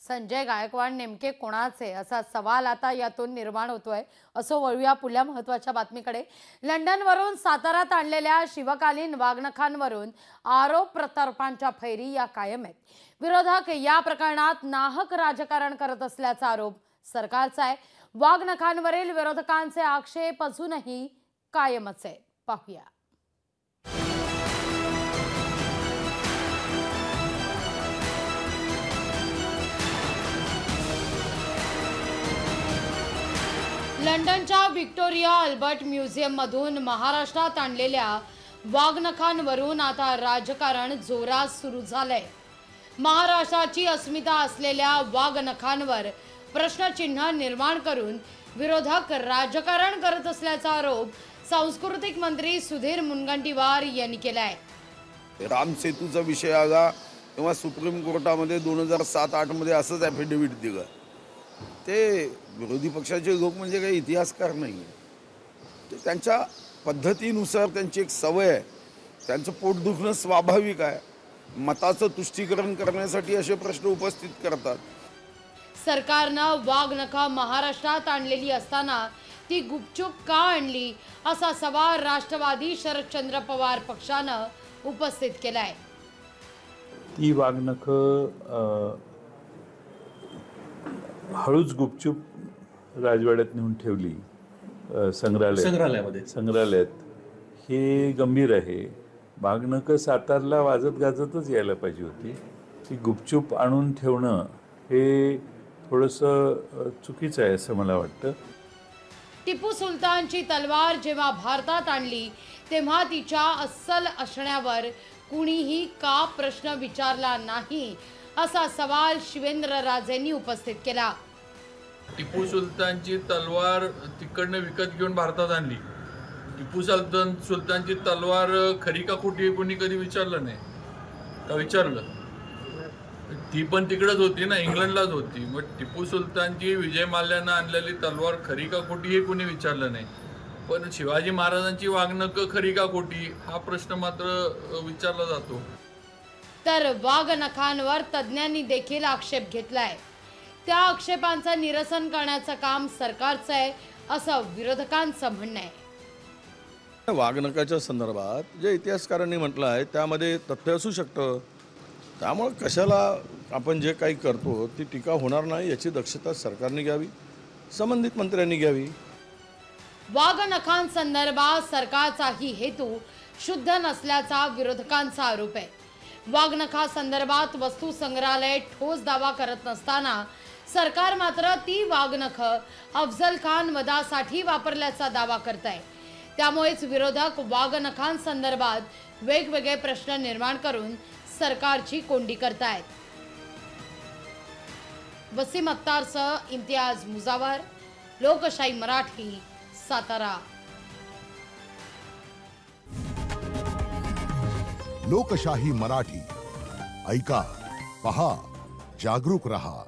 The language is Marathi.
संजय गायकवाड नेमके कोणाचे असा सवाल आता यातून निर्माण होतोय। असो वळूया पुढल्या महत्त्वाच्या बातमीकडे। लंडनवरून साताऱ्यात आणलेल्या शिवकालीन वाघनखांवरून आरोप प्रत्यारोपांच्या फैरी या कायम आहेत। विरोधक या प्रकरणात नाहक राजकारण करत असल्याचा आरोप सरकारचा आहे। वाघनखांवरील विरोधकांचे आक्षेप अजूनही कायमच आहेत। पाहूया। लंडनच्या व्हिक्टोरिया अल्बर्ट म्युझियम मधून महाराष्ट्रात आणलेल्या वाघनखांवरून आता राजकारण जोरात सुरू झालंय। महाराष्ट्राची अस्मिता असलेल्या वाघनखांवर प्रश्नचिन्ह निर्माण करून विरोधक राजकारण करत असल्याचा आरोप सांस्कृतिक मंत्री सुधीर मुनगंटीवार यांनी केलाय। राम सेतूचा विषय आला तेव्हा सुप्रीम कोर्टामध्ये 2007-8 मध्ये असंच ॲफिडेव्हिट दिलं। ते विरोधी पक्षाचे लोक म्हणजे काही इतिहासकार नाही, ते त्यांच्या पद्धतीनुसार त्यांची एक सवय आहे, त्यांचं पोट दुखणं स्वाभाविक आहे, मताचं तुष्टीकरण करण्यासाठी असे प्रश्न उपस्थित करतात। सरकारनं वाघनखं महाराष्ट्रात आणलेली असताना ती गुपचूप का आणली असा सवाल राष्ट्रवादी शरदचंद्र पवार पक्षानं उपस्थित केलाय। ती वाघनखं हळूच गुपचूप राजवाड्यात नेऊन ठेवली संग्रहालयात, हे गंभीर आहे। वाघनखं सातारला वाजत गाजतच यायला पाहिजे होती, ती गुपचूप आणून ठेवणं हे थोडंसं चुकीचं आहे असं मला वाटतं। टिपू सुलतानची तलवार जेव्हा भारतात आणली तेव्हा तिच्या अस्सल असण्यावर कुणीही का प्रश्न विचारला नाही असा सवाल शिवेंद्रराजेंनी उपस्थित केला। टिपू सुलतानची तलवार तिकडनं विकत घेऊन भारतात आणली। टिपू सुलतानची तलवार खरी का खोटी कोणी कधी विचारलं नाही का? विचारलं, ती पण तिकडेच होती ना, इंग्लंडलाच होती। मग टिपू सुलतानची विजय माल्यानं आणलेली तलवार खरी का खोटी हे कोणी विचारलं नाही, पण शिवाजी महाराजांची वाघनखं खरी का खोटी हा प्रश्न मात्र विचारला जातो। तर वाघनखांवर तज्ञांनी देखील आक्षेप घेतलाय। त्या आक्षेपांचं निरसन करण्याचं काम सरकारचं आहे असं विरोधकांचं म्हणणं आहे। वाघनखाच्या संदर्भात जे इतिहासकारांनी म्हटलं आहे त्यामध्ये तथ्य असू शकतं, त्यामुळे कशाला आपण जे काही करतो ती टीका होणार नाही याची दक्षता सरकारने घ्यावी, संबंधित मंत्र्यांनी घ्यावी। वाघनखांसंदर्भात सरकारचाही हेतू शुद्ध नसल्याचा विरोधकांचा आरोप आहे। वाघनखांसंदर्भात वस्तू संग्रहालय ठोस दावा करत नसताना सरकार मात्र ती वाघनखं अफजल खान वधासाठी वापरल्याचा दावा करत आहे। त्यामुळेच विरोधक वाघनखांसंदर्भात वेगवेगळे प्रश्न निर्माण करून सरकारची कोंडी करतायत। वसीम अख्तारसह इम्तियाज मुजावर, लोकशाही मराठी, सातारा। लोकशाही मराठी ऐका, पहा, जागरूक रहा।